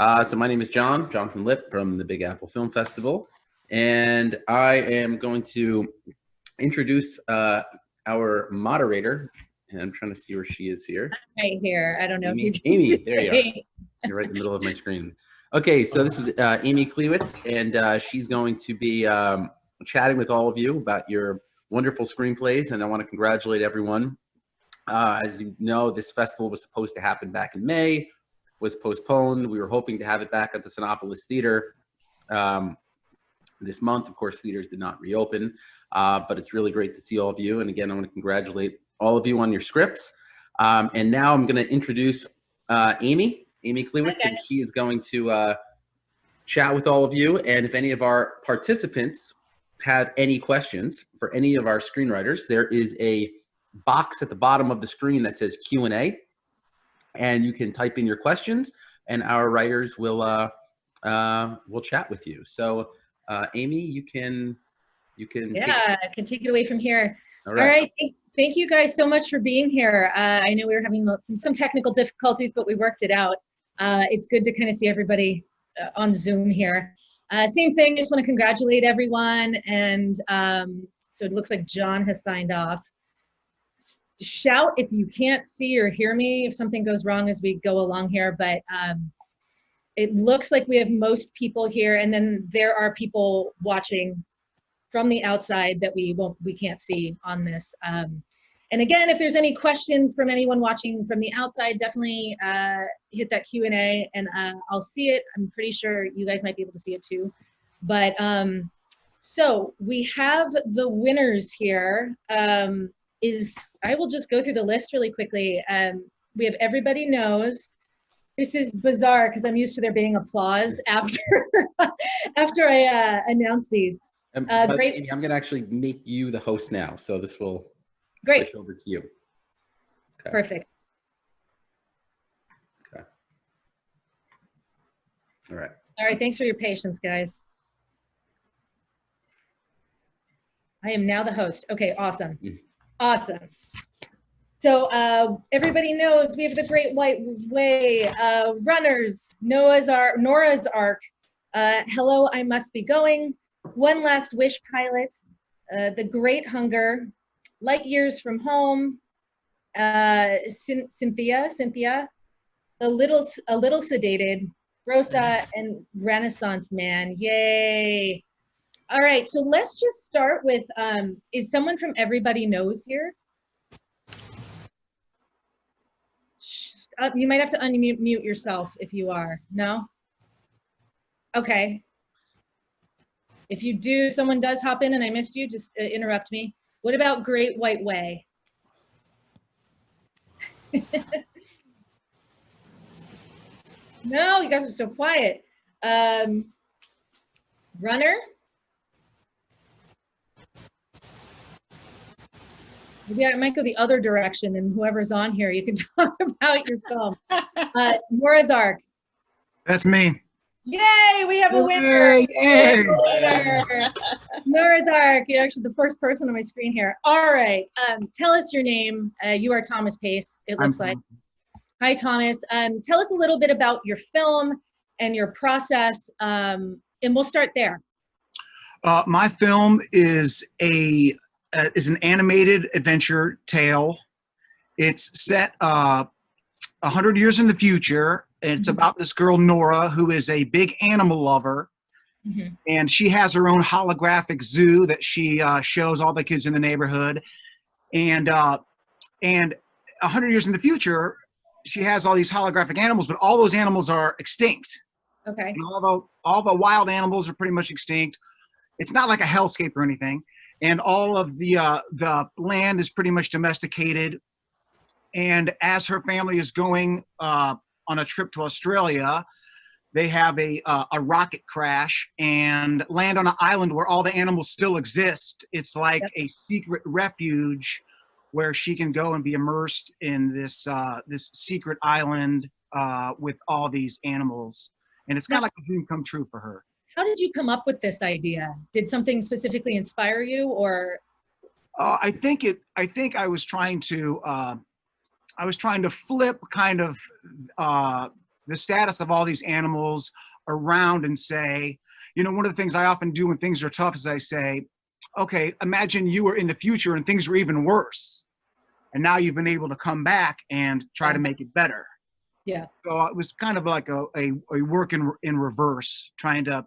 So my name is Jonathan Lipp from the Big Apple Film Festival, and I am going to introduce our moderator, and I'm trying to see where she is here. Right here. I don't know Amy, if you can Amy, see there you are. You're right in the middle of my screen. Okay, so this is Amy Klewitz, and she's going to be chatting with all of you about your wonderful screenplays, and I want to congratulate everyone. As you know, this festival was supposed to happen back in May, was postponed. We were hoping to have it back at the Sinopolis Theater this month. Of course, theaters did not reopen, but it's really great to see all of you. And again, I want to congratulate all of you on your scripts. And now I'm going to introduce Amy Klewitz, and she is going to chat with all of you. And if any of our participants have any questions for any of our screenwriters, there is a box at the bottom of the screen that says Q&A, and you can type in your questions, and our writers will chat with you. So, Amy, you can I can take it away from here. All right. All right. Thank you guys so much for being here. I know we were having some technical difficulties, but we worked it out. It's good to kind of see everybody on Zoom here. Same thing, just want to congratulate everyone. And so it looks like John has signed off. Shout if you can't see or hear me if something goes wrong as we go along here, but it looks like we have most people here, and then there are people watching from the outside that we can't see on this. And again, if there's any questions from anyone watching from the outside, definitely hit that Q&A, and I'll see it. I'm pretty sure you guys might be able to see it too. But so we have the winners here. I will just go through the list really quickly. We have Everybody Knows. This is bizarre because I'm used to there being applause after after I announce these. Great. Amy, I'm going to actually make you the host now, so this will switch over to you. Okay. Perfect. Okay. All right. All right. Thanks for your patience, guys. I am now the host. Okay. Awesome. Awesome. So Everybody Knows we have the Great White Way, Runners, NORAH'S Ark, Hello, I Must Be Going, One Last Wish Pilot, The Great Hunger, Light Years from Home, SYNTHIA, A Little Sedated, ROSA, and Renaissance Man. Yay! All right, so let's just start with, is someone from Everybody Knows here? You might have to unmute yourself if you are. No? Okay. If you do, someone does hop in and I missed you, just interrupt me. What about Great White Way? No, you guys are so quiet. Runner? Maybe I might go the other direction, and whoever's on here, you can talk about your film. NORAH'S Ark. That's me. Yay, we have a winner. Yay. NORAH'S Ark. You're actually the first person on my screen here. All right, tell us your name. You are Thomas Pace, it looks like. Hi, Thomas. Tell us a little bit about your film and your process, and we'll start there. My film is an animated adventure tale. It's set 100 years in the future, and it's about this girl, Nora, who is a big animal lover. And she has her own holographic zoo that she shows all the kids in the neighborhood. And 100 years in the future, she has all these holographic animals, but all those animals are extinct. Okay. And all the wild animals are pretty much extinct. It's not like a hellscape or anything. And all of the land is pretty much domesticated. And as her family is going on a trip to Australia, they have a rocket crash and land on an island where all the animals still exist. It's like a secret refuge where she can go and be immersed in this secret island with all these animals. And it's kind of like a dream come true for her. How did you come up with this idea? Did something specifically inspire you, or? I think I was trying to flip kind of the status of all these animals around and say, you know, one of the things I often do when things are tough is I say, okay, imagine you were in the future and things were even worse. And now you've been able to come back and try to make it better. Yeah. So it was kind of like a work in reverse, trying to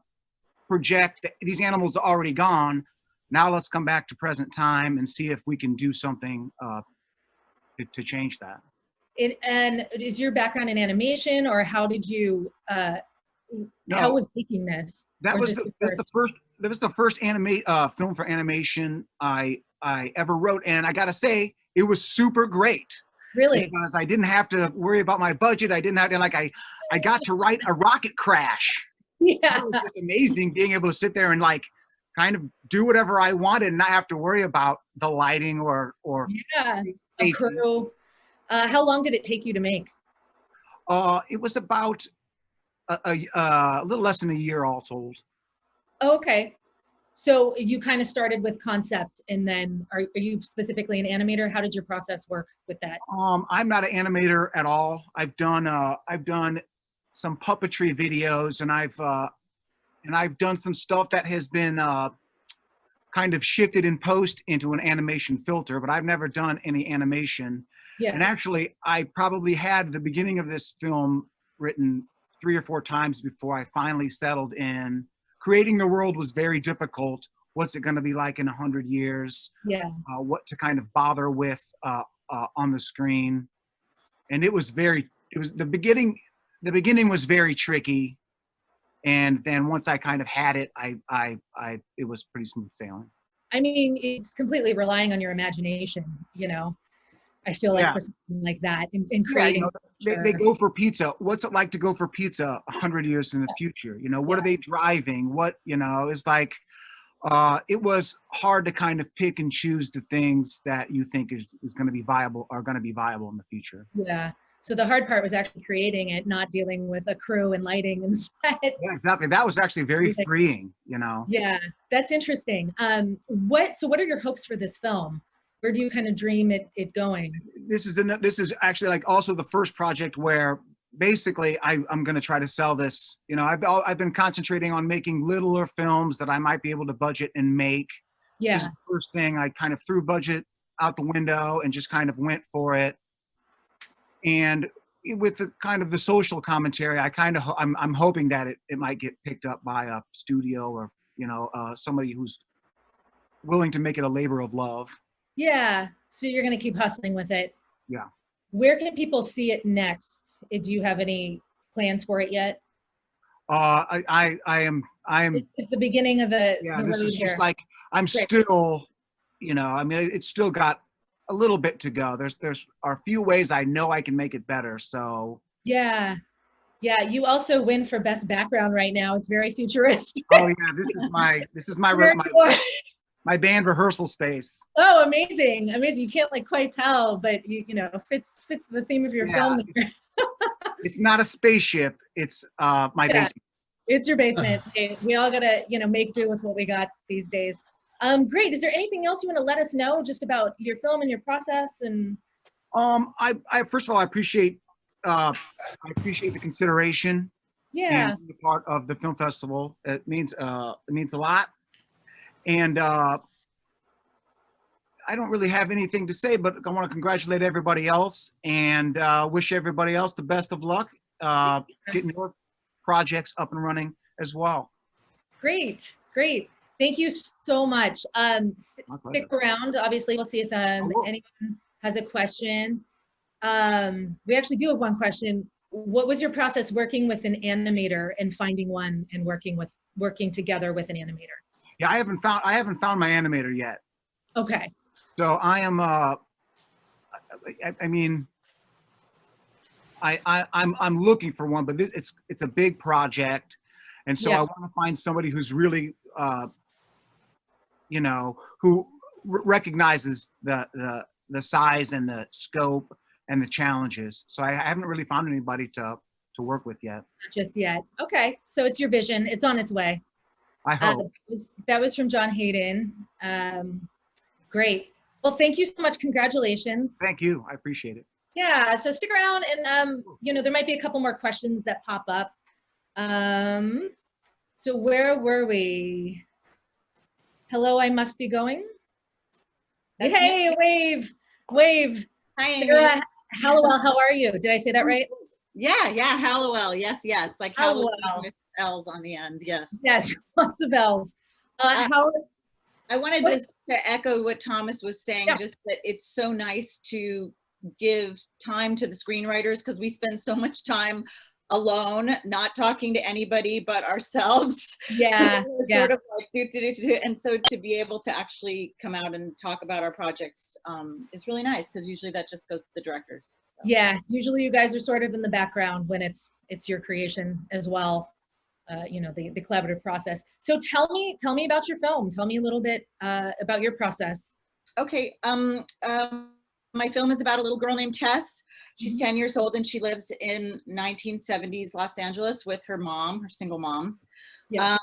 project that these animals are already gone. Now let's come back to present time and see if we can do something to change that. And is your background in animation, or how did you, how was making this? That was the first film for animation I ever wrote, and I gotta say, it was super great. Really? Because I didn't have to worry about my budget. I didn't have to, like, I got to write a rocket crash. Yeah. It was just amazing being able to sit there and like kind of do whatever I wanted and not have to worry about the lighting or yeah, a crew. How long did it take you to make? It was about a little less than a year all told. Okay. So you kind of started with concept, and then are you specifically an animator? How did your process work with that? I'm not an animator at all. I've done some puppetry videos, and I've done some stuff that has been kind of shifted in post into an animation filter, but I've never done any animation. Yeah. And actually, I probably had the beginning of this film written 3 or 4 times before I finally settled in. Creating the world was very difficult. What's it going to be like in 100 years? Yeah. What to kind of bother with on the screen, and the beginning. The beginning was very tricky, and then once I kind of had it, it was pretty smooth sailing. I mean, it's completely relying on your imagination, you know. I feel like for something like that, in creating. Yeah, they go for pizza. What's it like to go for pizza 100 years in the future? You know, what are they driving? What, you know, it's like, it was hard to kind of pick and choose the things that you think is going to be viable, are going to be viable in the future. Yeah. So the hard part was actually creating it, not dealing with a crew and lighting and set. Yeah, exactly. That was actually very freeing, you know. Yeah, that's interesting. What are your hopes for this film? Where do you kind of dream it going? This is actually like also the first project where basically I'm going to try to sell this. You know, I've been concentrating on making littler films that I might be able to budget and make. Yeah. This is the first thing. I kind of threw budget out the window and just kind of went for it. And with the kind of the social commentary, I'm hoping that it might get picked up by a studio or, you know, somebody who's willing to make it a labor of love. Yeah. So you're going to keep hustling with it. Yeah. Where can people see it next? Do you have any plans for it yet? I am. It's the beginning of the. Yeah. The This is here. just like, I'm still, you know, I mean, it's still got a little bit to go. There's are a few ways I know I can make it better. So. Yeah. Yeah. You also win for best background right now. It's very futuristic. Oh yeah. This is my band rehearsal space. Oh, amazing. Amazing. You can't like quite tell, but you know, fits the theme of your film. It's not a spaceship. It's my basement. It's your basement. We all gotta, you know, make do with what we got these days. Great. Is there anything else you want to let us know just about your film and your process? And I first of all, I appreciate the consideration. Yeah. And being part of the film festival. It means a lot. And I don't really have anything to say, but I want to congratulate everybody else and wish everybody else the best of luck getting your projects up and running as well. Great. Thank you so much. Stick around. Obviously, we'll see if anyone has a question. We actually do have one question. What was your process working with an animator and finding one and working together with an animator? Yeah, I haven't found my animator yet. Okay. So I am. I mean, I'm looking for one, but it's a big project, and so I want to find somebody who's really, you know, who recognizes the size and the scope and the challenges. So I haven't really found anybody to work with yet. Not just yet. Okay, so it's your vision. It's on its way. I hope. That was from John Hayden. Great. Well, thank you so much. Congratulations. Thank you. I appreciate it. Yeah, so stick around and, you know, there might be a couple more questions that pop up. So where were we? Hello, I must be going. That's Hey, me. wave. Hi, Amy. Sara, Hallowell, how are you? Did I say that right? Yeah, Hallowell. Yes, like Hallowell. Halloween with L's on the end. Yes. Yes, lots of L's. How? I wanted to echo what Thomas was saying, Yeah. just that it's so nice to give time to the screenwriters because we spend so much time alone, not talking to anybody but ourselves. Yeah, so we're yeah. sort of like and so to be able to actually come out and talk about our projects is really nice because usually that just goes to the directors. So. Yeah, usually you guys are sort of in the background when it's your creation as well. You know, the collaborative process. So tell me about your film. Tell me a little bit about your process. Okay, my film is about a little girl named Tess. She's 10 years old and she lives in 1970s Los Angeles with her mom, her single mom. Yeah.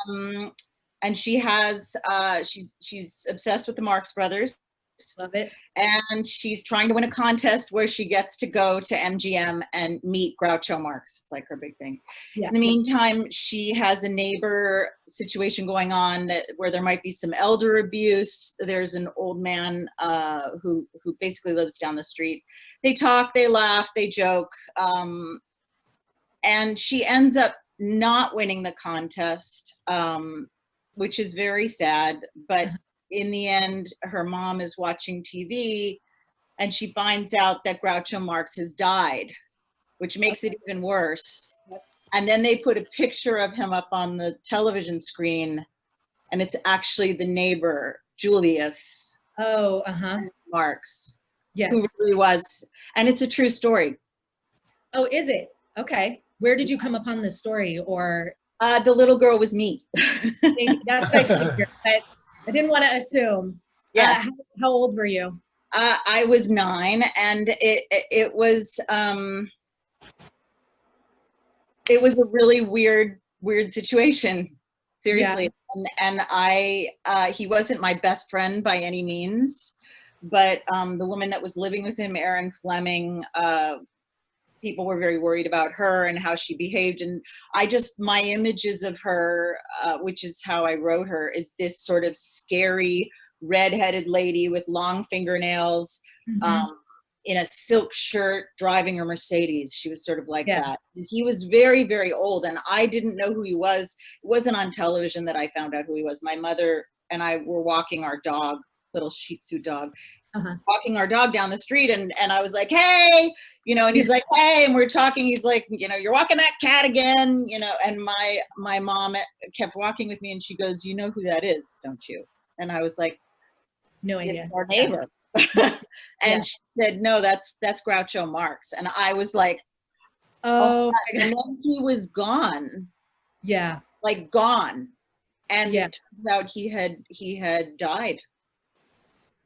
And she has, she's obsessed with the Marx Brothers. Love it. And she's trying to win a contest where she gets to go to MGM and meet Groucho Marx. It's like her big thing. Yeah. In the meantime, she has a neighbor situation going on where there might be some elder abuse. There's an old man who basically lives down the street. They talk, they laugh, they joke. And she ends up not winning the contest, which is very sad, but in the end, her mom is watching TV and she finds out that Groucho Marx has died, which makes it even worse. And then they put a picture of him up on the television screen and it's actually the neighbor, Julius Marx, Yes. who really was. And it's a true story. Oh, is it? Okay. Where did you come upon this story? Or the little girl was me. that's what I figured, but I didn't want to assume. Yes. How old were you? I was 9, and it was a really weird situation. Seriously, yeah. He wasn't my best friend by any means, but the woman that was living with him, Erin Fleming, people were very worried about her and how she behaved. And my images of her, which is how I wrote her, is this sort of scary redheaded lady with long fingernails, in a silk shirt, driving a Mercedes. She was sort of like that. He was very, very old, and I didn't know who he was. It wasn't on television that I found out who he was. My mother and I were walking our dog, little Shih Tzu dog, walking our dog down the street, and I was like, hey, you know, and he's like, hey, and we're talking, he's like, you know, you're walking that cat again, you know, and my mom kept walking with me and she goes, you know who that is, don't you? And I was like, no idea. It's our neighbor. And she said, no, that's Groucho Marx. And I was like, oh, and then he was gone. Yeah. Like gone. And it turns out he had died.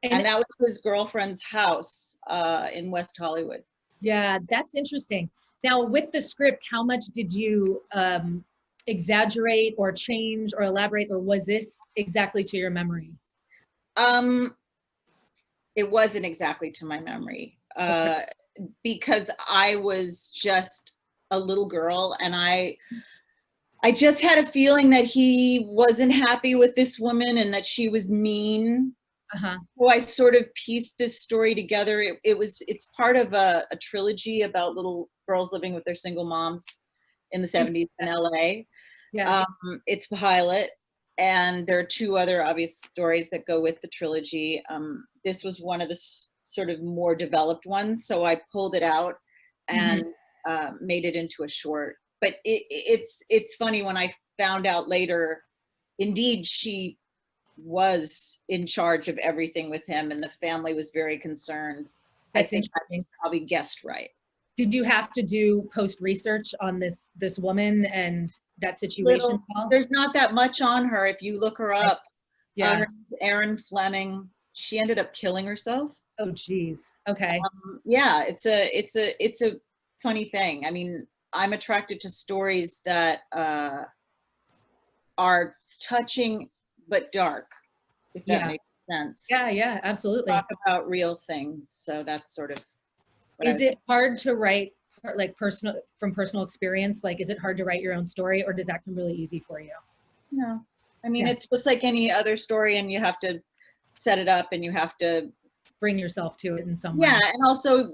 And that was his girlfriend's house in West Hollywood. Yeah, that's interesting. Now, with the script, how much did you exaggerate or change or elaborate, or was this exactly to your memory? It wasn't exactly to my memory, because I was just a little girl, and I just had a feeling that he wasn't happy with this woman and that she was mean. So I sort of pieced this story together. It's part of a trilogy about little girls living with their single moms in the 70s in LA. Yeah. It's a pilot, and there are 2 other obvious stories that go with the trilogy. This was one of the sort of more developed ones, so I pulled it out and made it into a short. But it's funny, when I found out later, indeed she was in charge of everything with him, and the family was very concerned. That's I think I probably guessed right. Did you have to do post research on this woman and that situation? There's not that much on her. If you look her up, her name's Erin Fleming. She ended up killing herself. Oh, geez. Okay. Yeah, it's a funny thing. I mean, I'm attracted to stories that are touching but dark, if that makes sense. Yeah, absolutely. Talk about real things, so that's sort of Is it hard to write like from personal experience? Like, is it hard to write your own story, or does that come really easy for you? No, I mean, it's just like any other story, and you have to set it up and you have to bring yourself to it in some way. Yeah, and also,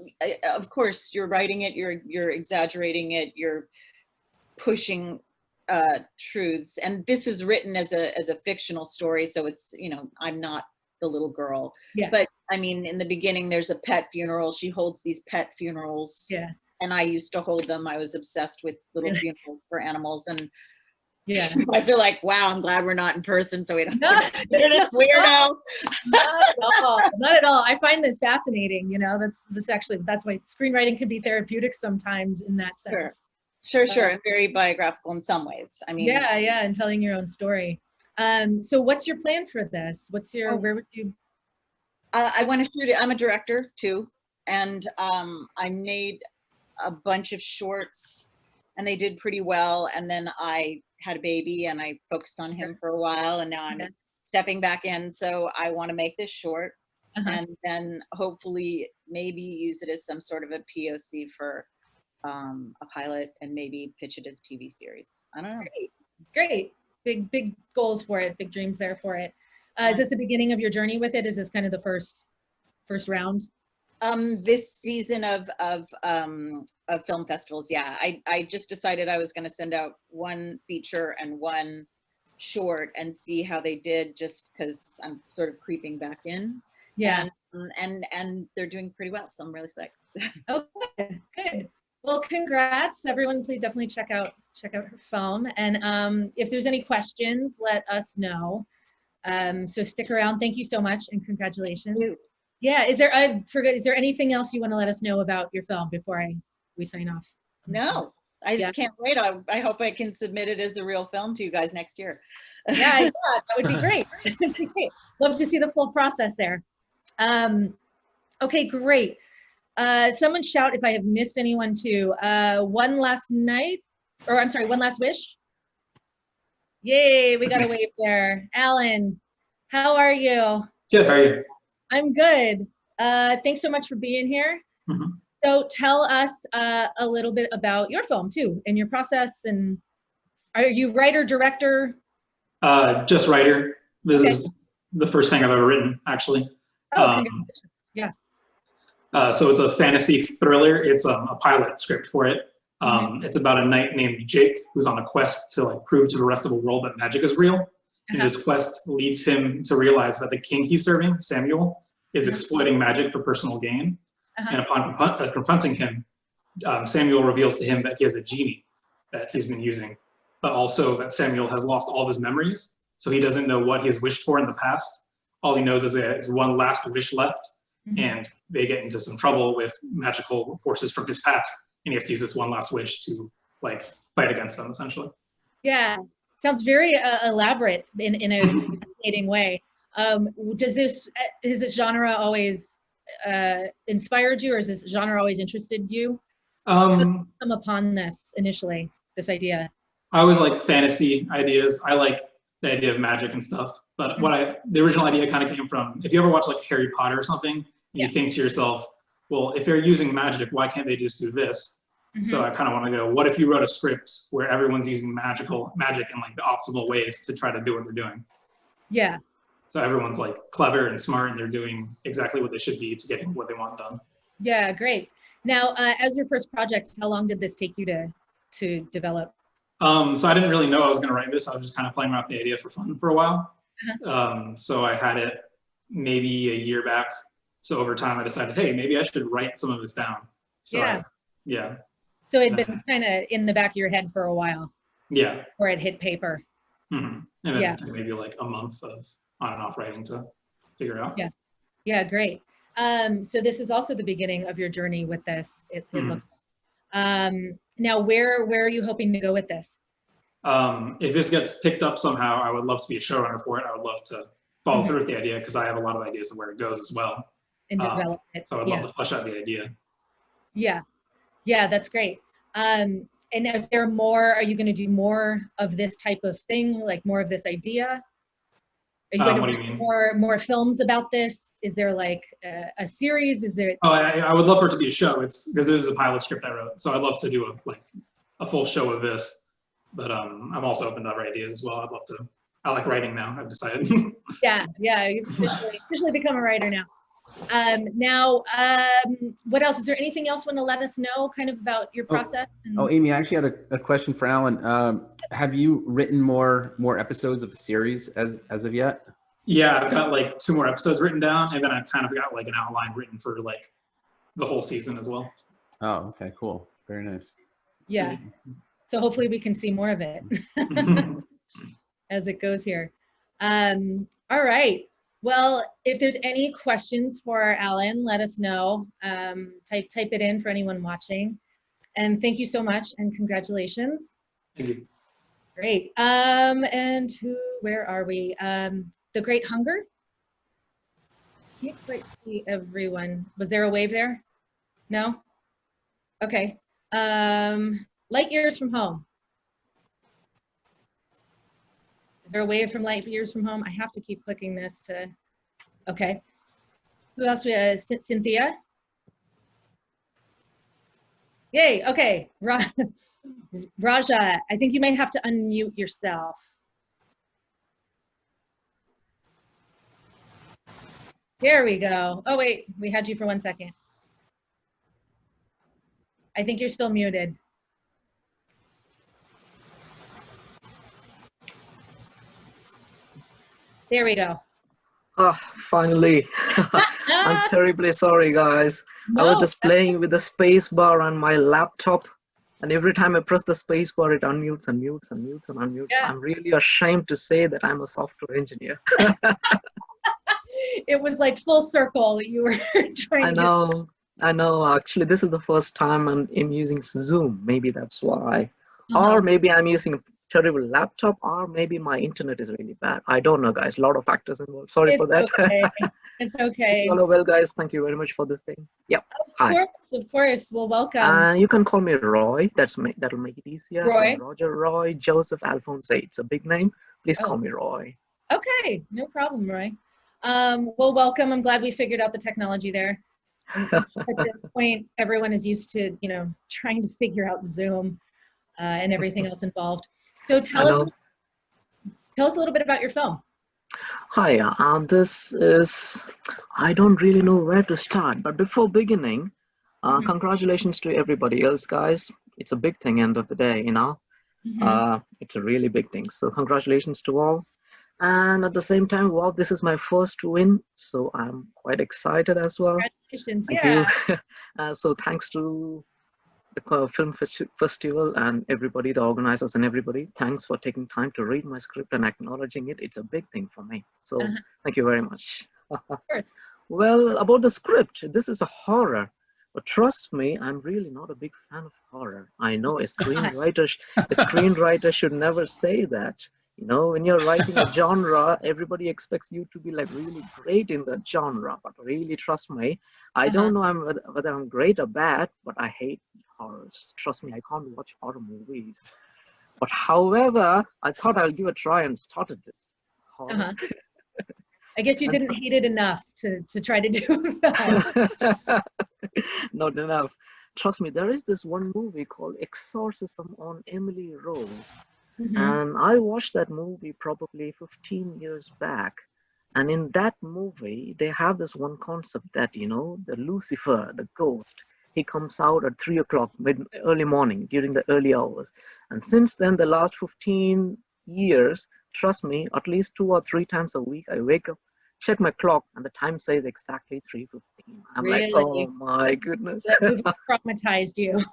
of course, you're writing it, you're exaggerating it, you're pushing truths. And this is written as a fictional story, so it's, you know, I'm not the little girl. Yeah. But I mean, in the beginning, there's a pet funeral. She holds these pet funerals. Yeah. And I used to hold them. I was obsessed with little funerals for animals. And yeah, you guys are like, wow, I'm glad we're not in person, so we don't have to this weirdo. Not at all. Not at all. I find this fascinating. You know, that's why screenwriting can be therapeutic sometimes in that sense. Sure. And very biographical in some ways. I mean, yeah, and telling your own story. So what's your plan for this? Where would you? I want to shoot it. I'm a director too, and I made a bunch of shorts, and they did pretty well. And then I had a baby, and I focused on him for a while, and now I'm stepping back in. So I want to make this short, and then hopefully maybe use it as some sort of a POC for a pilot, and maybe pitch it as a TV series. I don't know. Great. Big goals for it. Big dreams there for it. Is this the beginning of your journey with it? Is this kind of the first round? This season of film festivals, yeah. I just decided I was going to send out one feature and one short and see how they did, just because I'm sort of creeping back in. Yeah. And they're doing pretty well, so I'm really psyched. Oh, good. Well, congrats, everyone. Please definitely check out her film. And if there's any questions, let us know. So stick around. Thank you so much, and congratulations. Thank you. Yeah, is there anything else you want to let us know about your film before we sign off? No, I just can't wait. I hope I can submit it as a real film to you guys next year. Yeah, I thought that would be great. Love to see the full process there. Okay, great. Someone shout if I have missed anyone too. One last wish. Yay, we got a wave there. Alan, how are you? Good, how are you? I'm good. Thanks so much for being here. Mm-hmm. So tell us a little bit about your film too, and your process. And are you writer, director? Just writer. This is the first thing I've ever written, actually. Oh, congratulations. Yeah. So it's a fantasy thriller. It's a pilot script for it. It's about a knight named Jake who's on a quest to prove to the rest of the world that magic is real. And this quest leads him to realize that the king he's serving, Samuel, is exploiting magic for personal gain. And upon confronting him, Samuel reveals to him that he has a genie that he's been using, but also that Samuel has lost all of his memories. So he doesn't know what he has wished for in the past. All he knows is that there's one last wish left, and they get into some trouble with magical forces from his past. And he has to use this one last wish to fight against them, essentially. Yeah, sounds very elaborate in a fascinating way. Has this genre always inspired you, or has this genre always interested you? How did you come upon this initially, this idea? I always like fantasy ideas. I like the idea of magic and stuff. But the original idea kind of came from, if you ever watch Harry Potter or something, you think to yourself, well, if they're using magic, why can't they just do this? So I kind of want to go, what if you wrote a script where everyone's using magic in the optimal ways to try to do what they're doing? Yeah. So everyone's clever and smart, and they're doing exactly what they should be to get what they want done. Yeah, great. Now, as your first project, how long did this take you to develop? So I didn't really know I was going to write this. I was just kind of playing around with the idea for fun for a while. So I had it maybe a year back. So over time, I decided, hey, maybe I should write some of this down. So yeah. So it'd been kind of in the back of your head for a while. Yeah. Or it hit paper. And then it took maybe a month of on and off writing to figure out. Yeah. Yeah, great. So this is also the beginning of your journey with this. It looks like. Now, where are you hoping to go with this? If this gets picked up somehow, I would love to be a showrunner for it. I would love to follow through with the idea, because I have a lot of ideas of where it goes as well. And develop it. So I would love to flesh out the idea. Yeah, that's great. And is there more, are you going to do more of this type of thing, more of this idea? Are you going What to do you mean? more films about this? Is there like a series? Is there? Oh, I would love for it to be a show. It's because this is a pilot script I wrote, so I'd love to do a full show of this. But I'm also open to other ideas as well. I'd love to. I like writing now. I've decided. Yeah, you've officially become a writer now. What else? Is there anything else you want to let us know kind of about your process? Amy, I actually had a question for Alan. Have you written more episodes of the series as of yet? Yeah, I've got like 2 more episodes written down, and then I've kind of got like an outline written for like the whole season as well. Oh, okay, cool. Very nice. Yeah. So hopefully we can see more of it as it goes here. All right. Well, if there's any questions for Alan, let us know. Type it in for anyone watching. And thank you so much and congratulations. Thank you. Great. Where are we? The Great Hunger? Can't quite see everyone. Was there a wave there? No? Okay. Light Years from Home. Is there a wave from Light Years from Home? I have to keep clicking this to, okay. Who else we have? Cynthia? Yay, okay. Raja, I think you may have to unmute yourself. There we go. Oh wait, we had you for 1 second. I think you're still muted. There we go. Ah, finally. I'm terribly sorry, guys. I was just playing with the space bar on my laptop, and every time I press the space bar, it unmutes and mutes and mutes and unmutes. Yeah. I'm really ashamed to say that I'm a software engineer. It was like full circle. You were trying I know. Actually, this is the first time I'm using Zoom. Maybe that's why. Or maybe I'm using a terrible laptop, or maybe my internet is really bad. I don't know, guys. A lot of factors involved. Sorry for that. Okay. It's okay. Hello, well, guys. Thank you very much for this thing. Yep. Of course. Well, welcome. You can call me Roy. That'll make it easier. Roy. Rajaroy Joseph Alphonse. It's a big name. Please call me Roy. Okay, no problem, Roy. Well, welcome. I'm glad we figured out the technology there. At this point, everyone is used to, trying to figure out Zoom and everything else involved. So tell us a little bit about your film. Hi, this is, I don't really know where to start, but before beginning, congratulations to everybody else, guys. It's a big thing, end of the day, it's a really big thing. So congratulations to all. And at the same time, wow, this is my first win, so I'm quite excited as well. Congratulations, Thank you. So thanks to the film festival and everybody, the organizers and everybody, thanks for taking time to read my script and acknowledging it. It's a big thing for me. So thank you very much. Well, about the script, this is a horror. But trust me, I'm really not a big fan of horror. I know a screenwriter should never say that. When you're writing a genre, everybody expects you to be like really great in that genre. But really, trust me, I don't know whether I'm great or bad, but I hate horrors. Trust me, I can't watch horror movies. But however, I thought I'll give a try and started this horror. I guess you didn't hate it enough to try to do that. Not enough. Trust me, there is this one movie called Exorcism on Emily Rose. And I watched that movie probably 15 years back. And in that movie, they have this one concept that, the Lucifer, the ghost, he comes out at 3 o'clock, early morning, during the early hours. And since then, the last 15 years, trust me, at least 2 or 3 times a week, I wake up, check my clock, and the time says exactly 3:15. I'm really? Like, oh my goodness. That movie traumatized you.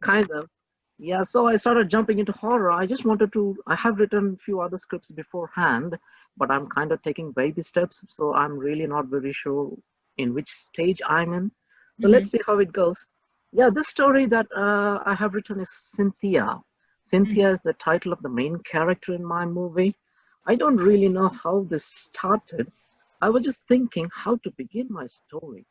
Kind of. Yeah, so I started jumping into horror. I just wanted to, I have written a few other scripts beforehand, but I'm kind of taking baby steps. So I'm really not very sure in which stage I'm in. So let's see how it goes. Yeah, this story that I have written is Cynthia. Cynthia is the title of the main character in my movie. I don't really know how this started. I was just thinking how to begin my story.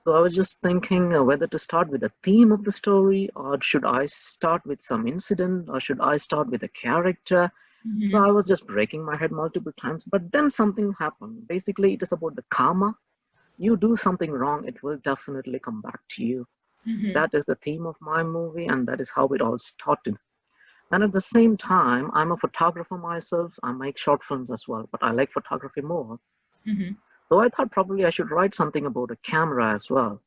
So I was just thinking whether to start with the theme of the story, or should I start with some incident, or should I start with a character? Mhm. So I was just breaking my head multiple times, but then something happened. Basically, it is about the karma. You do something wrong, it will definitely come back to you. Mhm. That is the theme of my movie, and that is how it all started. And at the same time, I'm a photographer myself. I make short films as well, but I like photography more. Mhm. So I thought probably I should write something about a camera as well.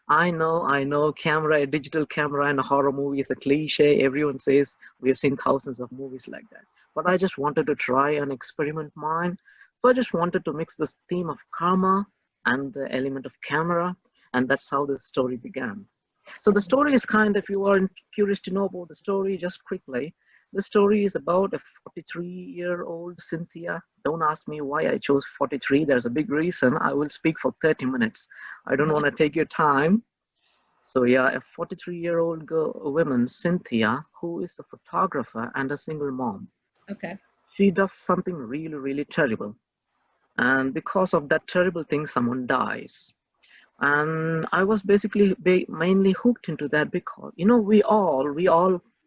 I know, camera, a digital camera in a horror movie is a cliche. Everyone says we have seen thousands of movies like that. But I just wanted to try and experiment mine. So I just wanted to mix this theme of karma and the element of camera. And that's how the story began. So the story is if you are curious to know about the story, just quickly, the story is about a 43-year-old Cynthia. Don't ask me why I chose 43. There's a big reason. I will speak for 30 minutes. I don't want to take your time. So yeah, a 43-year-old woman, Cynthia, who is a photographer and a single mom. Okay. She does something really, really terrible. And because of that terrible thing, someone dies. And I was basically mainly hooked into that because, you know, we all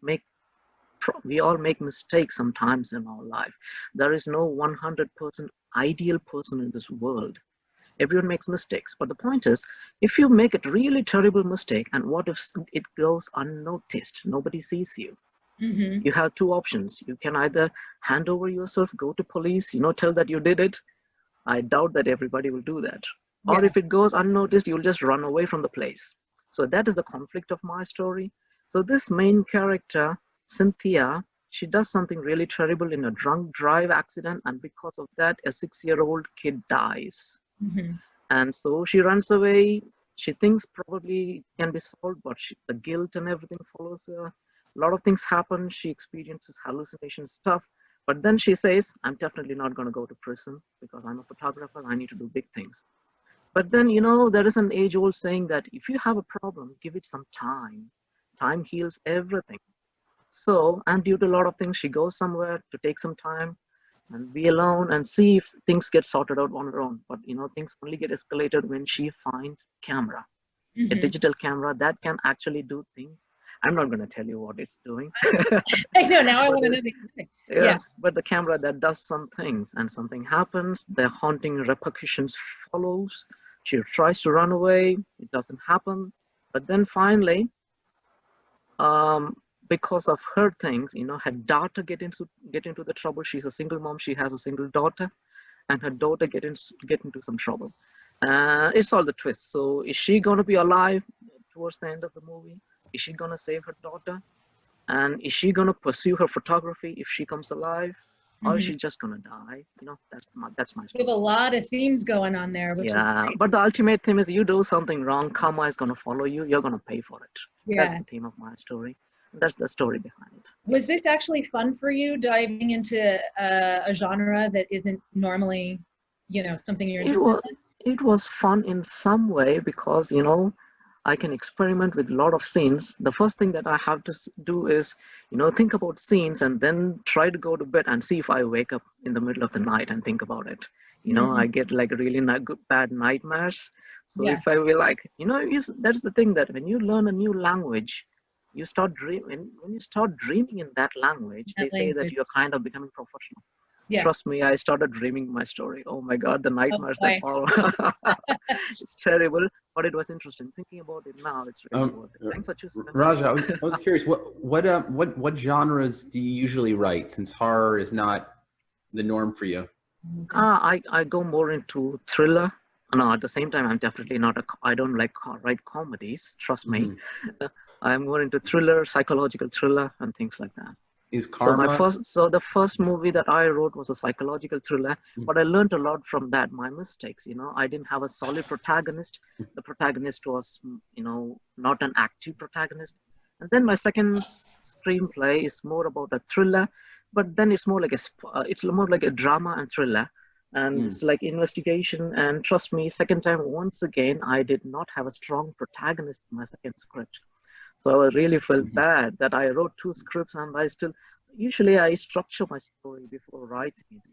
make mistakes sometimes in our life. There is no 100% ideal person in this world. Everyone makes mistakes. But the point is, if you make a really terrible mistake, and what if it goes unnoticed? Nobody sees you. Mhm. You have two options. You can either hand over yourself, go to police, tell that you did it. I doubt that everybody will do that. Or Yeah. if it goes unnoticed, you'll just run away from the place. So that is the conflict of my story. So this main character, Cynthia, she does something really terrible in a drunk drive accident, and because of that, a 6-year-old kid dies. Mhm. And so she runs away. She thinks probably it can be solved, but the guilt and everything follows her. A lot of things happen. She experiences hallucination stuff. But then she says, I'm definitely not going to go to prison because I'm a photographer. I need to do big things. But then, there is an age-old saying that if you have a problem, give it some time. Time heals everything. So, and due to a lot of things, she goes somewhere to take some time and be alone and see if things get sorted out on her own. But, things only get escalated when she finds camera, a Mhm. digital camera that can actually do things. I'm not going to tell you what it's doing. I know. Now I But want to know the other thing. Yeah. but the camera that does some things, and something happens, the haunting repercussions follows. She tries to run away, it doesn't happen. But then finally, um, because of her things, her daughter get into the trouble. She's a single mom, she has a single daughter, and her daughter get into some trouble. It's all the twist. So is she gonna be alive towards the end of the movie? Is she gonna save her daughter? And is she gonna pursue her photography if she comes alive, or is Mhm. she just gonna die? That's my We have story. a lot of themes going on there, which is Yeah, great. but the ultimate theme is you do something wrong, karma is gonna follow you. You're gonna pay for it. That's Yeah. the theme of my story. That's the story behind it. Was this actually fun for you, diving into a genre that isn't normally, something you're It interested was in? it was fun in some way because I can experiment with a lot of scenes. The first thing that I have to do is think about scenes and then try to go to bed and see if I wake up in the middle of the night and think about it. Mhm. I get like really bad nightmares. So Yeah. if I will that's the thing, that when you learn a new language, you start when you start dreaming in that language, they That say that language. you're kind of becoming professional. Yeah. Trust me, I started dreaming my story. Oh my God, the Oh nightmares that boy. follow. It's terrible, but it was interesting. Thinking about it now, it's really worth it. Thanks for choosing me. Raja, I was curious, what genres do you usually write, since horror is not the norm for you? I go more into thriller. No, at the same time, I'm definitely not I don't write comedies. Trust me. Mm-hmm. I'm more into thriller, psychological thriller, and things like that. Is So karma? the first movie that I wrote was a psychological thriller, but I learned a lot from that. My mistakes, I didn't have a solid protagonist. The protagonist was, not an active protagonist. And then my second screenplay is more about a thriller, but then it's more like it's more like a drama and thriller, and it's like investigation. And trust me, second time, once again, I did not have a strong protagonist in my second script. So I really felt bad that I wrote 2 scripts and usually I structure my story before writing it,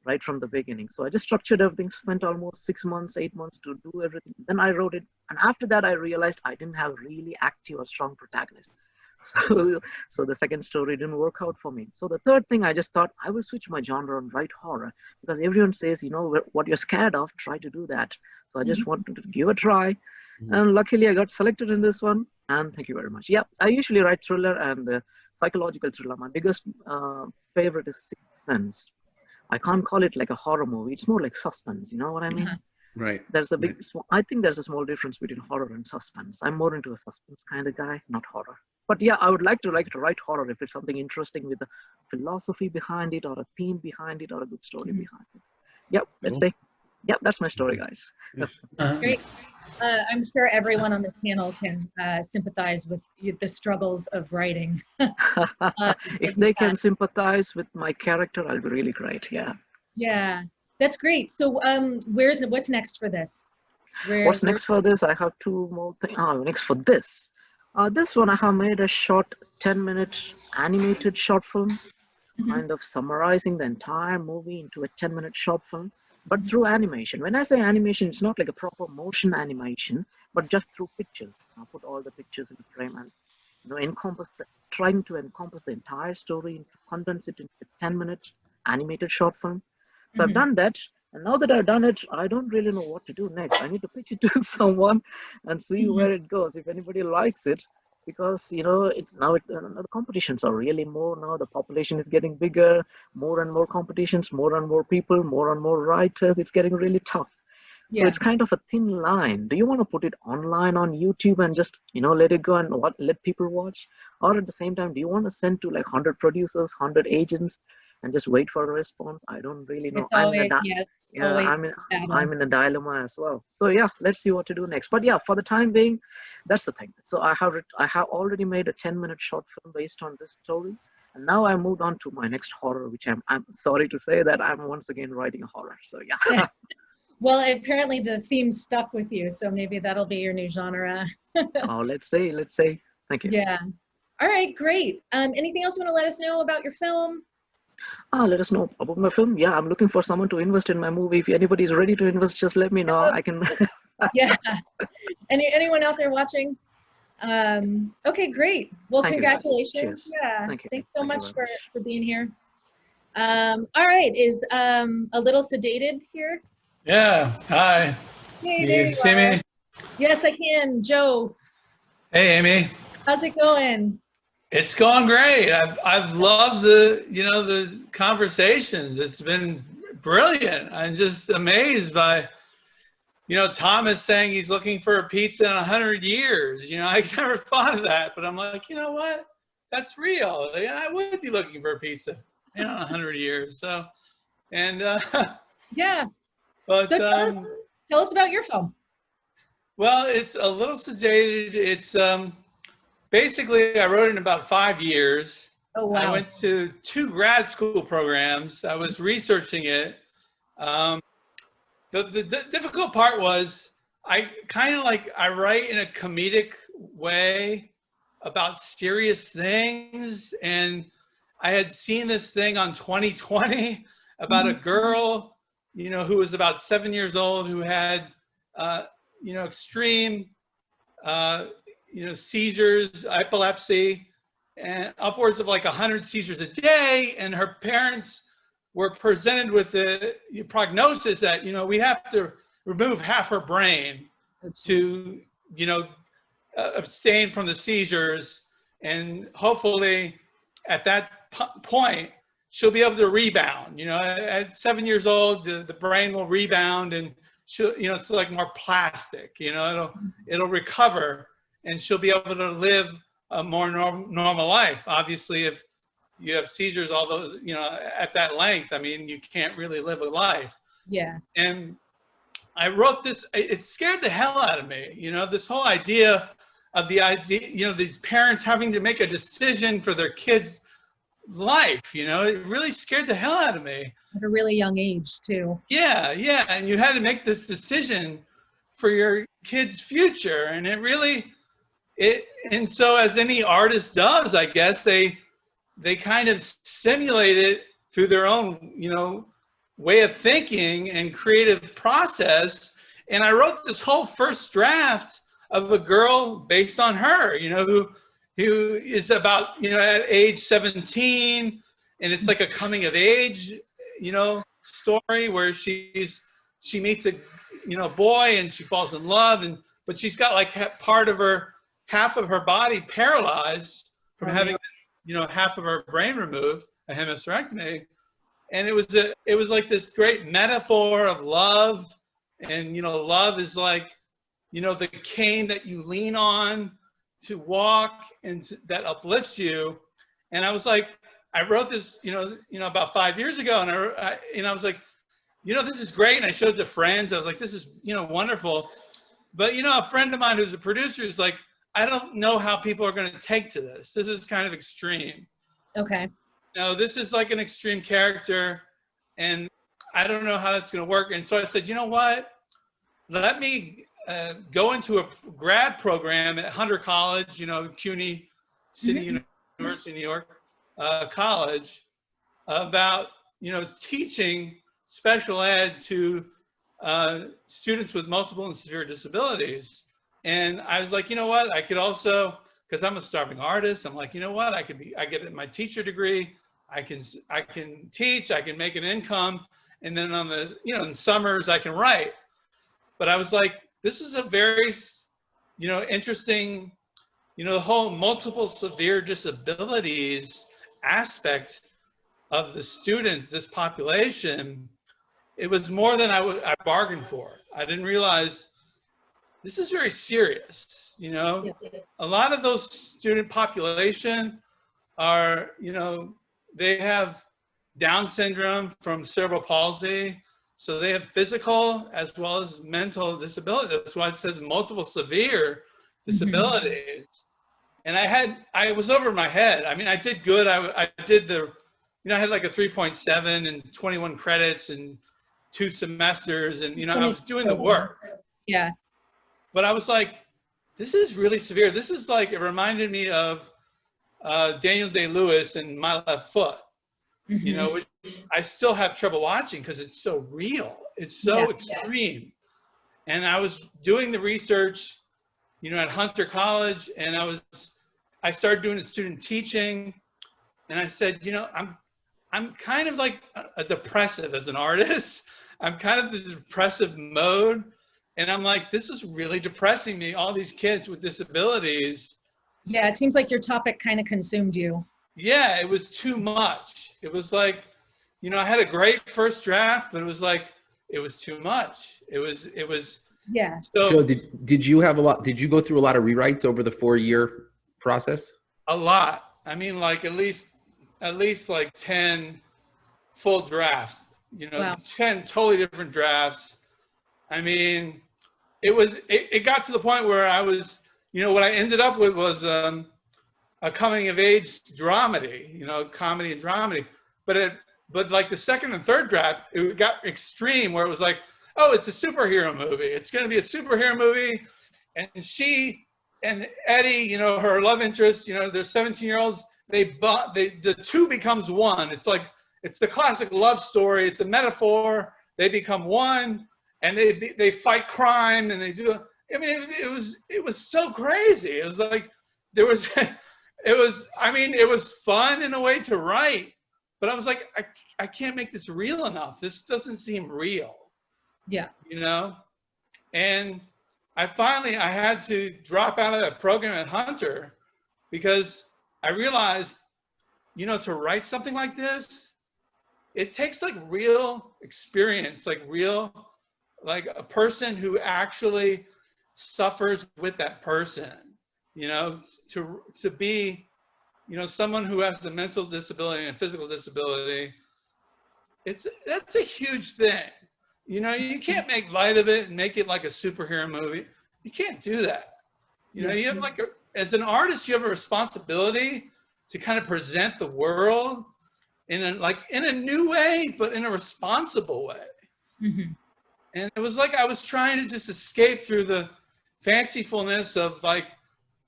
right from the beginning. So I just structured everything, spent almost 6 months, 8 months to do everything. Then I wrote it. And after that, I realized I didn't have really active or strong protagonist. So the second story didn't work out for me. So the third thing, I just thought I will switch my genre and write horror, because everyone says, you know, what you're scared of, try to do that. So I just wanted to give a try. And luckily I got selected in this one, and thank you very much. Yeah, I usually write thriller and psychological thriller. My biggest favorite is Sixth Sense. I can't call it like a horror movie. It's more like suspense, you know what I mean? Right. There's a big, I think there's a small difference between horror and suspense. I'm more into a suspense kind of guy, not horror. But yeah, I would like to write horror if it's something interesting with a philosophy behind it, or a theme behind it, or a good story behind it. Yep, let's say. Yep, that's my story, guys. Yes. Great. I'm sure everyone on this panel can sympathize with the struggles of writing. If they can sympathize with my character, I'll be really great. Yeah. Yeah, that's great. So what's next for this? What's next for this? I have two more things. Next for this. This one I have made a short 10-minute animated short film, kind of summarizing the entire movie into a 10-minute short film, but through animation. When I say animation, it's not like a proper motion animation, but just through pictures. I'll put all the pictures in the frame and, you know, trying to encompass the entire story and condense it into a 10-minute animated short film. So I've done that. And now that I've done it, I don't really know what to do next. I need to pitch it to someone and see where it goes, if anybody likes it. Because, you know, the competitions are really more now. The population is getting bigger, more and more competitions, more and more people, more and more writers. It's getting really tough. Yeah. So it's kind of a thin line. Do you want to put it online on YouTube and just, you know, let it go and let people watch? Or at the same time, do you want to send to like 100 producers, 100 agents, and just wait for a response? I don't really know. I'm in a dilemma as well. So yeah, let's see what to do next. But yeah, for the time being, that's the thing. So I have already made a 10-minute short film based on this story, and now I moved on to my next horror, which I'm sorry to say that I'm once again writing a horror. So yeah. Well, apparently the theme stuck with you, so maybe that'll be your new genre. Oh, let's say. Thank you. Yeah. All right, great. Anything else you want to let us know about your film? Let us know about my film. Yeah, I'm looking for someone to invest in my movie. If anybody is ready to invest, just let me know. I can. Yeah. Anyone out there watching? Okay, great. Well, congratulations. Yeah. Thank you. Thanks so much for being here. All right. Is a little sedated here? Yeah. Hi. Hey, there you see me? Yes, I can. Joe. Hey, Amy. How's it going? It's going great. I've loved the conversations. It's been brilliant. I'm just amazed by, Thomas saying he's looking for a pizza in 100 years. I never thought of that, but I'm like, you know what? That's real. I would be looking for a pizza in 100 years. So, and yeah. But so tell us about your film. Well, it's a little sedated. It's basically, I wrote it in about 5 years. Oh, wow. I went to 2 grad school programs. I was researching it. The difficult part was I write in a comedic way about serious things. And I had seen this thing on 2020 about a girl, who was about 7 years old, who had, extreme, seizures, epilepsy, and upwards of like 100 seizures a day. And her parents were presented with the prognosis that, we have to remove half her brain to, abstain from the seizures. And hopefully at that point, she'll be able to rebound. At 7 years old, the brain will rebound and she'll, it's like more plastic, it'll recover. And she'll be able to live a more normal life. Obviously, if you have seizures, all those, at that length, I mean, you can't really live a life. Yeah. And I wrote this, it scared the hell out of me. This whole idea of these parents having to make a decision for their kids' life, it really scared the hell out of me. At a really young age, too. Yeah, yeah. And you had to make this decision for your kid's future. And it really, and so as any artist does, I guess, they kind of simulate it through their own, way of thinking and creative process. And I wrote this whole first draft of a girl based on her, who who is about, you know, at age 17, and it's like a coming of age, you know, story where she meets a, you know, boy, and she falls in love, but she's got like half of her body paralyzed from having, you know, half of her brain removed, a hemisterectomy. And it was like this great metaphor of love. And, you know, love is like, you know, the cane that you lean on to walk and that uplifts you. And I was like, I wrote this, you know, about 5 years ago, and I was like, you know, this is great. And I showed it to friends. I was like, this is, you know, wonderful. But, you know, a friend of mine who's a producer is like, I don't know how people are going to take to this. This is kind of extreme. Okay. You know, this is like an extreme character, and I don't know how that's going to work. And so I said, you know what? Let me go into a grad program at Hunter College, you know, CUNY City University, New York College, about, you know, teaching special ed to students with multiple and severe disabilities. And I was like, you know what? I could also, because I'm a starving artist, I'm like, you know what? I get my teacher degree. I can teach. I can make an income, and then on the, you know, in summers I can write. But I was like, this is a very, you know, interesting, you know, the whole multiple severe disabilities aspect of the students, this population. It was more than I bargained for. I didn't realize this is very serious, you know. A lot of those student population are, you know, they have Down syndrome from cerebral palsy. So they have physical as well as mental disability. That's why it says multiple severe disabilities. And I was over my head. I mean, I did good. I did the, you know, I had like a 3.7 and 21 credits and 2 semesters, and, you know, I was doing the work. Yeah. But I was like, this is really severe. This is like, it reminded me of Daniel Day-Lewis and My Left Foot, you know, which I still have trouble watching because it's so real. It's so extreme. And I was doing the research, you know, at Hunter College, and I started doing student teaching, and I said, you know, I'm kind of like a depressive as an artist. I'm kind of the depressive mode. And I'm like, this is really depressing me, all these kids with disabilities. Yeah, it seems like your topic kind of consumed you. Yeah, it was too much. It was like, you know, I had a great first draft, but it was like, it was too much. It was. Yeah. So, Joe, did you go through a lot of rewrites over the 4-year process? A lot. I mean, like at least like 10 full drafts, you know, wow. 10 totally different drafts. I mean, it got to the point where I was, you know, what I ended up with was a coming of age dramedy, you know, comedy and dramedy. But like the second and third draft, it got extreme where it was like, oh, it's a superhero movie. It's going to be a superhero movie. And she and Eddie, you know, her love interest, you know, they're 17-year-olds. The two becomes one. It's like, it's the classic love story. It's a metaphor. They become one, and they fight crime, and they do. I mean, it was so crazy. It was like I mean, it was fun in a way to write, but I was like, I can't make this real enough. This doesn't seem real. Yeah. You know, and I had to drop out of that program at Hunter because I realized, you know, to write something like this, it takes like real experience, like a person who actually suffers with that person, you know, to be, you know, someone who has a mental disability and a physical disability. That's a huge thing. You know, you can't make light of it and make it like a superhero movie. You can't do that. You know, you have like as an artist, you have a responsibility to kind of present the world in a new way, but in a responsible way. Mm-hmm. And it was like I was trying to just escape through the fancifulness of like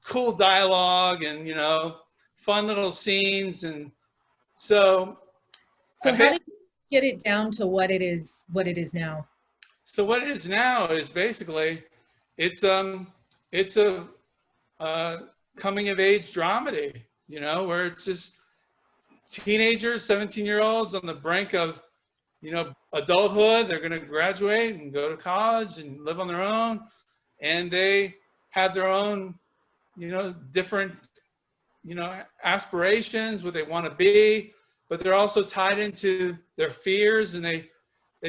cool dialogue and, you know, fun little scenes. And so how did you get it down to what it is now? So what it is now is basically it's a coming of age dramedy, you know, where it's just teenagers, 17-year-olds on the brink of, you know, adulthood. They're going to graduate and go to college and live on their own. And they have their own, you know, different, you know, aspirations, what they want to be, but they're also tied into their fears, and they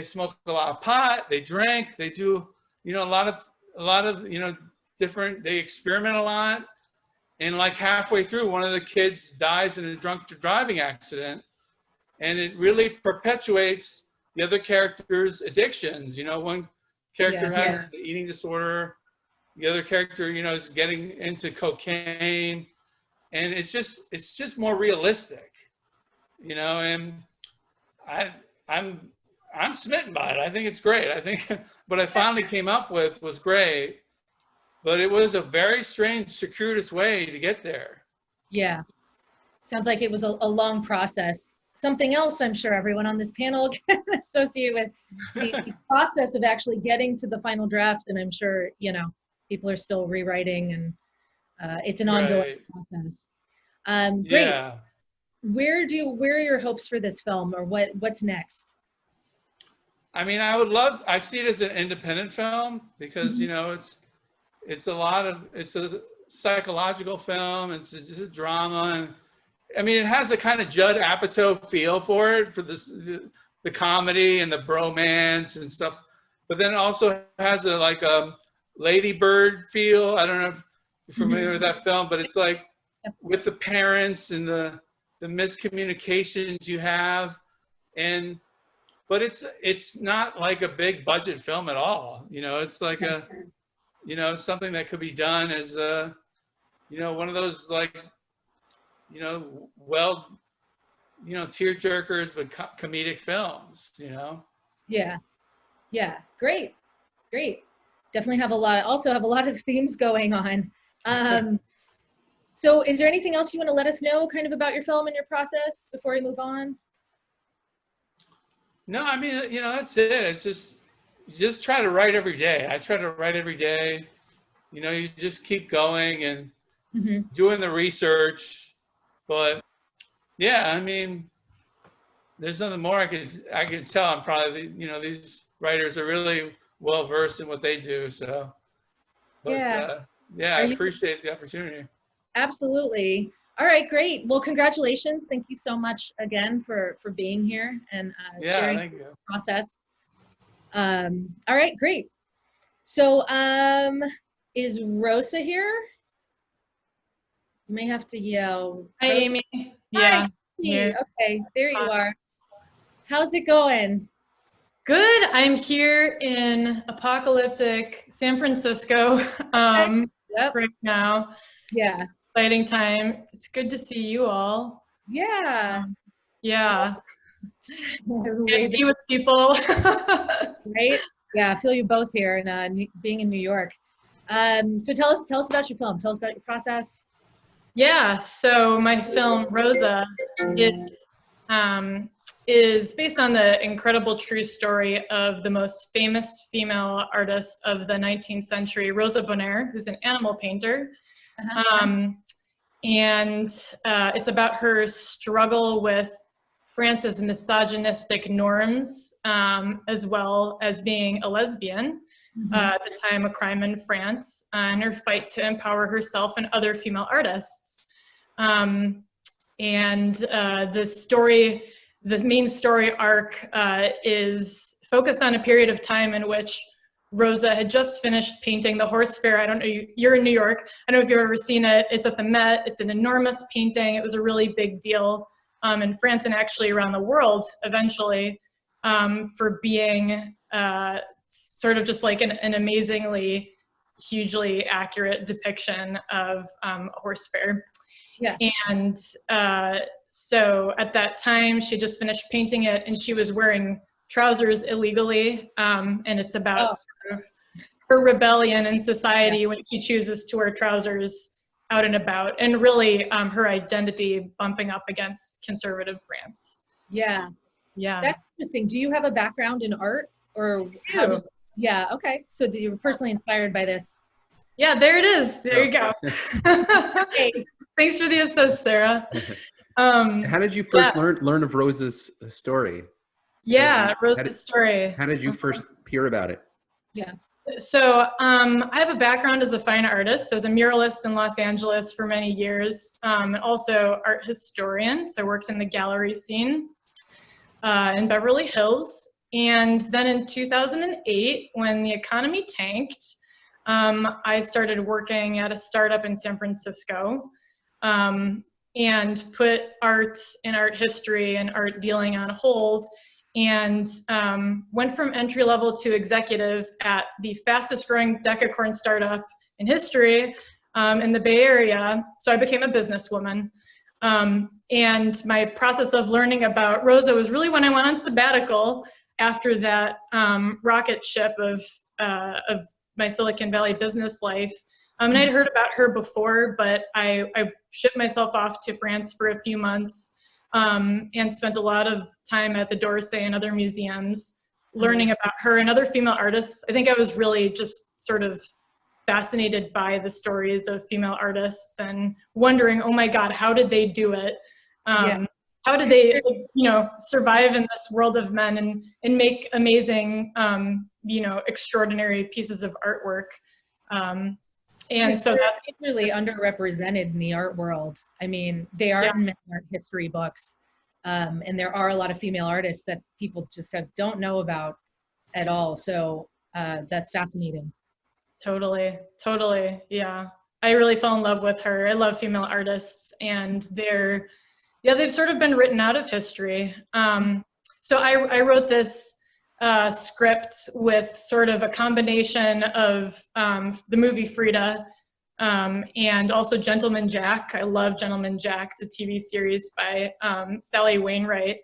smoke a lot of pot, they drink, they do, you know, a lot of, you know, different, they experiment a lot. And like halfway through, one of the kids dies in a drunk driving accident, and it really perpetuates the other character's addictions. You know, one character has an eating disorder, the other character, you know, is getting into cocaine, and it's just more realistic, you know. And I'm smitten by it. I think it's great. I think what I finally came up with was great, but it was a very strange, circuitous way to get there. Yeah, sounds like it was a long process. Something else I'm sure everyone on this panel can associate with the process of actually getting to the final draft, and I'm sure, you know, people are still rewriting, and it's an ongoing process. Great. Yeah. Where are your hopes for this film, or what's next? I mean, I see it as an independent film because, you know, it's a psychological film. It's just a drama. And I mean, it has a kind of Judd Apatow feel for it, for the comedy and the bromance and stuff. But then it also has a Lady Bird feel. I don't know if you're familiar with that film, but it's like with the parents and the miscommunications you have, but it's not like a big budget film at all. You know, it's like you know, something that could be done as you know, one of those, like, you know, you know, tear jerkers, but comedic films, you know? Yeah. Great. Definitely have a lot of themes going on. So is there anything else you want to let us know kind of about your film and your process before we move on? No, I mean, you know, that's it. It's just try to write every day. I try to write every day. You know, you just keep going and doing the research. But yeah, I mean, there's nothing more I can tell. I'm probably, you know, these writers are really well versed in what they do. So, but, I appreciate the opportunity. Absolutely. All right, great. Well, congratulations. Thank you so much again for being here and sharing the process. All right, great. So is Rosa here? You may have to yell. Hi, Rosa. Amy. Hi, yeah. Okay, there you are. How's it going? Good. I'm here in apocalyptic San Francisco right now. Yeah. Exciting time. It's good to see you all. Yeah. Yeah. And be with people. Right? Yeah, I feel you both here, and being in New York. So tell us about your film. Tell us about your process. Yeah. So my film ROSA is based on the incredible true story of the most famous female artist of the 19th century, Rosa Bonheur, who's an animal painter. And it's about her struggle with France's misogynistic norms, as well as being a lesbian, at the time a crime in France, and her fight to empower herself and other female artists. The main story arc is focused on a period of time in which Rosa had just finished painting the Horse Fair. I don't know, you're in New York. I don't know if you've ever seen it. It's at the Met. It's an enormous painting. It was a really big deal in France and actually around the world eventually, for being sort of just like an amazingly, hugely accurate depiction of a horse fair. Yeah. And so at that time, she just finished painting it, and she was wearing trousers illegally, and it's about sort of her rebellion in society when she chooses to wear trousers out and about, and really her identity bumping up against conservative France. Yeah. That's interesting. Do you have a background in art, or yeah, okay, so you were personally inspired by this? Yeah, there it is. There you go. Thanks for the assist, Sarah. How did you first learn of Rosa's story? Yeah, Rosa's story. How did you first hear about it? Yes. So I have a background as a fine artist. I was a muralist in Los Angeles for many years, and also art historian. So I worked in the gallery scene in Beverly Hills. And then in 2008, when the economy tanked, I started working at a startup in San Francisco and put art and art history and art dealing on hold, and went from entry level to executive at the fastest growing decacorn startup in history in the Bay Area. So I became a businesswoman. And my process of learning about Rosa was really when I went on sabbatical after that rocket ship of my Silicon Valley business life. And I'd heard about her before, but I shipped myself off to France for a few months and spent a lot of time at the d'Orsay and other museums learning about her and other female artists. I think I was really just sort of fascinated by the stories of female artists and wondering, oh my God, how did they do it? How did they, you know, survive in this world of men and make amazing, you know, extraordinary pieces of artwork? And so that's really underrepresented in the art world. I mean, they are in many art history books. And there are a lot of female artists that people just don't know about at all. So that's fascinating. Totally. Yeah. I really fell in love with her. I love female artists, and they've sort of been written out of history. So I wrote this script with sort of a combination of the movie Frida and also Gentleman Jack. I love Gentleman Jack. It's a TV series by Sally Wainwright.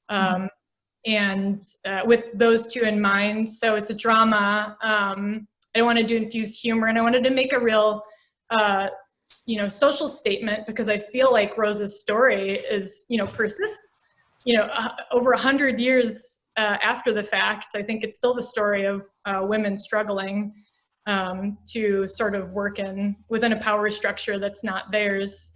And with those two in mind, so it's a drama. I wanted to infuse humor, and I wanted to make a real you know, social statement, because I feel like Rosa's story is, you know, persists, you know, over 100 years after the fact. I think it's still the story of women struggling to sort of work within a power structure that's not theirs.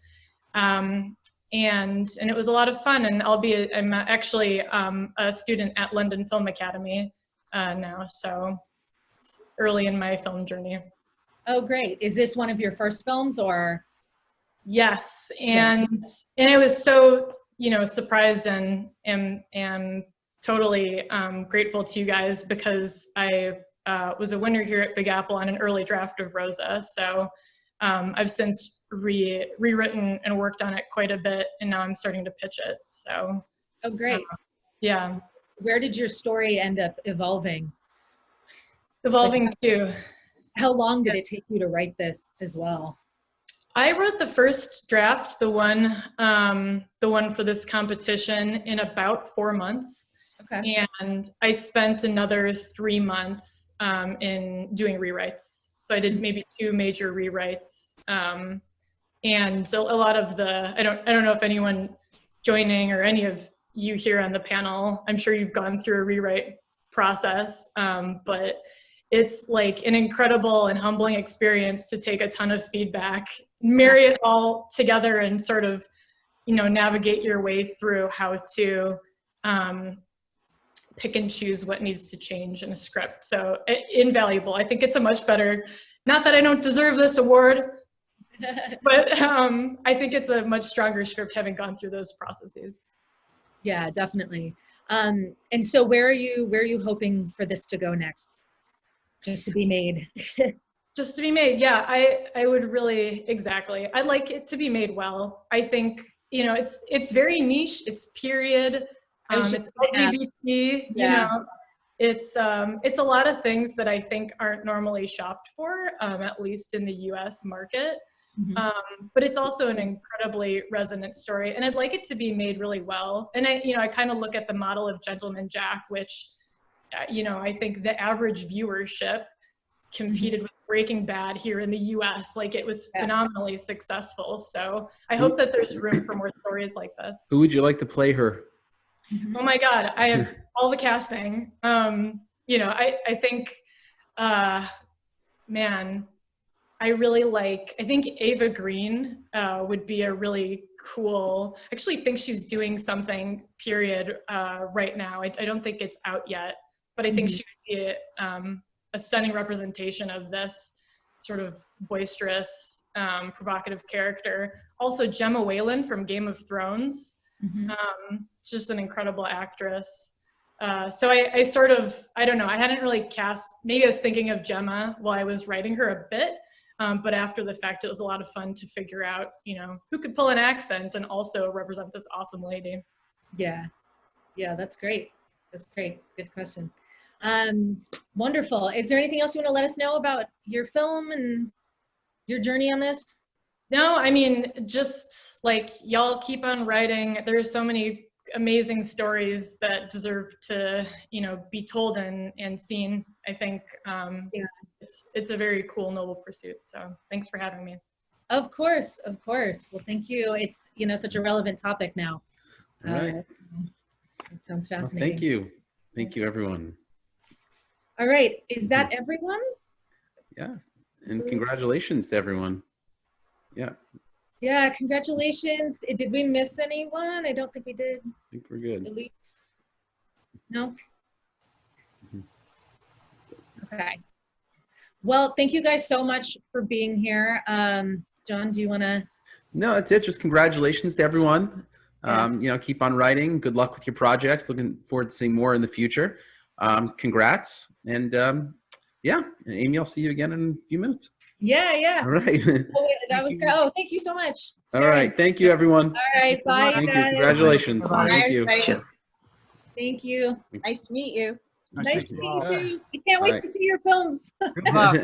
And it was a lot of fun, and I'm actually a student at London Film Academy now, so it's early in my film journey. Oh, great. Is this one of your first films, or? Yes, and I was so, you know, surprised and am totally grateful to you guys, because I was a winner here at Big Apple on an early draft of Rosa. So I've since rewritten and worked on it quite a bit, and now I'm starting to pitch it. So. Oh, great. Yeah. Where did your story end up evolving? Evolving to. How long did it take you to write this as well? I wrote the first draft, the one for this competition, in about 4 months. Okay. And I spent another 3 months in doing rewrites. So I did maybe 2 major rewrites. And so a lot of I don't know if anyone joining or any of you here on the panel, I'm sure you've gone through a rewrite process, but it's like an incredible and humbling experience to take a ton of feedback, marry it all together, and sort of, you know, navigate your way through how to pick and choose what needs to change in a script. So invaluable. I think it's a much better, not that I don't deserve this award, but I think it's a much stronger script having gone through those processes. Yeah, definitely. And so where are you hoping for this to go next? Just to be made. Just to be made, yeah. I would really, exactly. I'd like it to be made well. I think, you know, it's very niche. It's period. It's LGBT. You know, it's a lot of things that I think aren't normally shopped for, at least in the U.S. market. But it's also an incredibly resonant story, and I'd like it to be made really well. And I kind of look at the model of Gentleman Jack, which, you know, I think the average viewership competed with Breaking Bad here in the US. Like, it was phenomenally successful. So I hope that there's room for more stories like this. Who would you like to play her? Oh my God, I have all the casting. You know, I think, man, I really like, I think Ava Green would be a really cool, I actually think she's doing something, period, right now. I don't think it's out yet, but I think she would be a stunning representation of this sort of boisterous, provocative character. Also Gemma Whalen from Game of Thrones, just an incredible actress. So I sort of, I don't know, I hadn't really cast, maybe I was thinking of Gemma while I was writing her a bit, but after the fact, it was a lot of fun to figure out, you know, who could pull an accent and also represent this awesome lady. Yeah, yeah, that's great. That's great. Good question. Wonderful. Is there anything else you want to let us know about your film and your journey on this? No, I mean, just like y'all keep on writing. There's so many amazing stories that deserve to, you know, be told and seen. I think it's a very cool, noble pursuit. So thanks for having me. Of course, of course. Well, thank you. It's, you know, such a relevant topic now. All right. It sounds fascinating. Well, thank you. Thank you, everyone. All right. Is that everyone? Yeah. And congratulations to everyone. Yeah. Yeah, congratulations. Did we miss anyone? I don't think we did. I think we're good. At least. No? Okay. Well, thank you guys so much for being here. John, do you want to? No, that's it. Just congratulations to everyone. Yeah. You know, keep on writing. Good luck with your projects. Looking forward to seeing more in the future. Congrats. And yeah, and Amy, I'll see you again in a few minutes. Yeah, yeah. All right. Oh, that was great. Oh, thank you so much. All right. Thank you, everyone. All right. Bye, Thank you. guys. Congratulations. Bye. Thank you. Bye. Thank you. Nice to meet you. Nice to meet you all. too. I can't wait Bye. to see your films. Good luck.